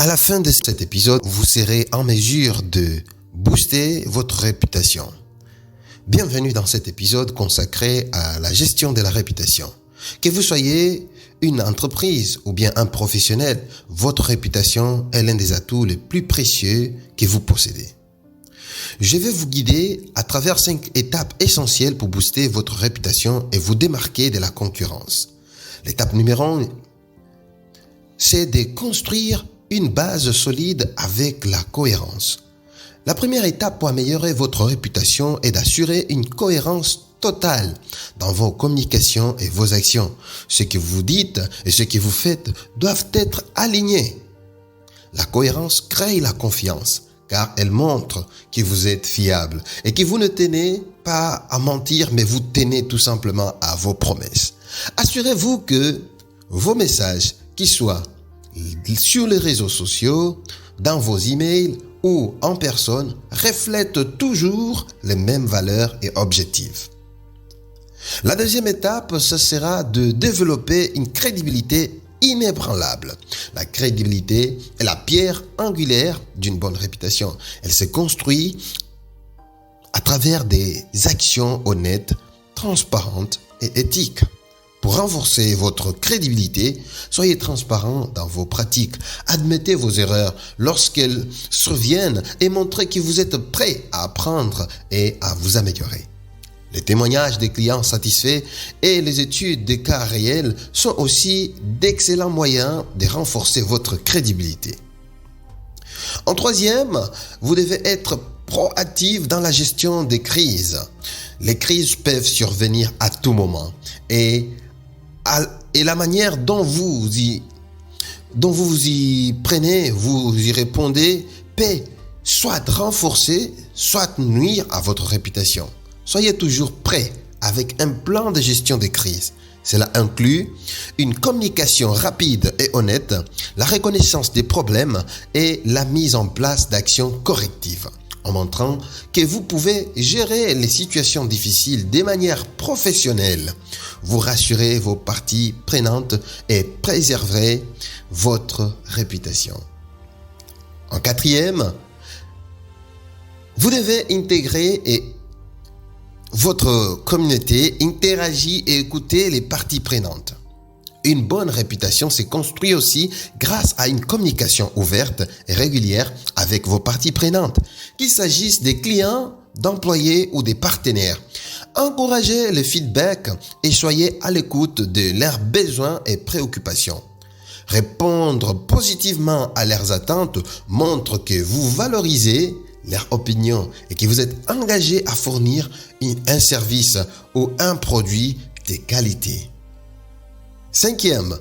À la fin de cet épisode, vous serez en mesure de booster votre réputation. Bienvenue dans cet épisode consacré à la gestion de la réputation. Que vous soyez une entreprise ou bien un professionnel, votre réputation est l'un des atouts les plus précieux que vous possédez. Je vais vous guider à travers 5 étapes essentielles pour booster votre réputation et vous démarquer de la concurrence. L'étape numéro 1, c'est de construire une base solide avec la cohérence. La première étape pour améliorer votre réputation est d'assurer une cohérence totale dans vos communications et vos actions. Ce que vous dites et ce que vous faites doivent être alignés. La cohérence crée la confiance car elle montre que vous êtes fiable et que vous ne tenez pas à mentir mais vous tenez tout simplement à vos promesses. Assurez-vous que vos messages, qu'ils soient sur les réseaux sociaux, dans vos emails ou en personne, reflètent toujours les mêmes valeurs et objectifs. La deuxième étape, ce sera de développer une crédibilité inébranlable. La crédibilité est la pierre angulaire d'une bonne réputation. Elle se construit à travers des actions honnêtes, transparentes et éthiques. Pour renforcer votre crédibilité, soyez transparent dans vos pratiques. Admettez vos erreurs lorsqu'elles surviennent et montrez que vous êtes prêt à apprendre et à vous améliorer. Les témoignages des clients satisfaits et les études des cas réels sont aussi d'excellents moyens de renforcer votre crédibilité. En troisième, vous devez être proactif dans la gestion des crises. Les crises peuvent survenir à tout moment et la manière dont vous vous y prenez, vous y répondez, peut soit renforcer, soit nuire à votre réputation. Soyez toujours prêt avec un plan de gestion des crises. Cela inclut une communication rapide et honnête, la reconnaissance des problèmes et la mise en place d'actions correctives, en montrant que vous pouvez gérer les situations difficiles de manière professionnelle. Vous rassurez vos parties prenantes et préserverez votre réputation. En quatrième, vous devez intégrer votre communauté, interagir et écouter les parties prenantes. Une bonne réputation se construit aussi grâce à une communication ouverte et régulière avec vos parties prenantes, qu'il s'agisse des clients, d'employés ou des partenaires. Encouragez le feedback et soyez à l'écoute de leurs besoins et préoccupations. Répondre positivement à leurs attentes montre que vous valorisez leur opinion et que vous êtes engagé à fournir un service ou un produit de qualité. Cinquième,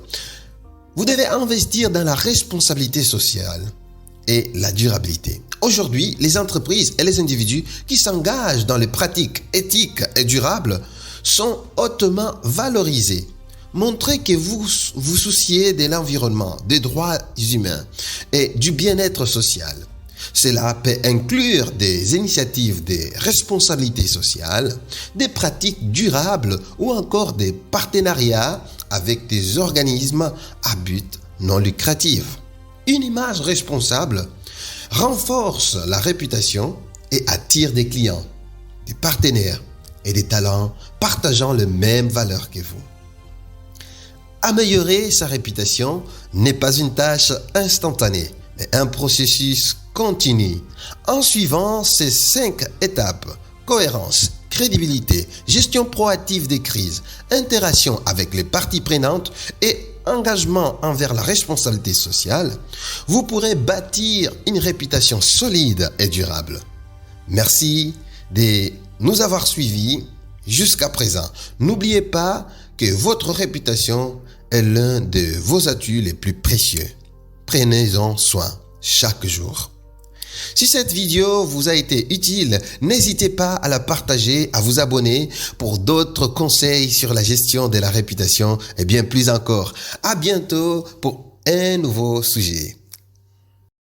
vous devez investir dans la responsabilité sociale et la durabilité. Aujourd'hui, les entreprises et les individus qui s'engagent dans les pratiques éthiques et durables sont hautement valorisés. Montrez que vous vous souciez de l'environnement, des droits humains et du bien-être social. Cela peut inclure des initiatives de responsabilité sociale, des pratiques durables ou encore des partenariats avec des organismes à but non lucratif. Une image responsable renforce la réputation et attire des clients, des partenaires et des talents partageant les mêmes valeurs que vous. Améliorer sa réputation n'est pas une tâche instantanée, mais un processus continu. En suivant ces 5 étapes, cohérence, crédibilité, gestion proactive des crises, interaction avec les parties prenantes et engagement envers la responsabilité sociale, vous pourrez bâtir une réputation solide et durable. Merci de nous avoir suivis jusqu'à présent. N'oubliez pas que votre réputation est l'un de vos atouts les plus précieux. Prenez-en soin chaque jour. Si cette vidéo vous a été utile, n'hésitez pas à la partager, à vous abonner pour d'autres conseils sur la gestion de la réputation et bien plus encore. À bientôt pour un nouveau sujet.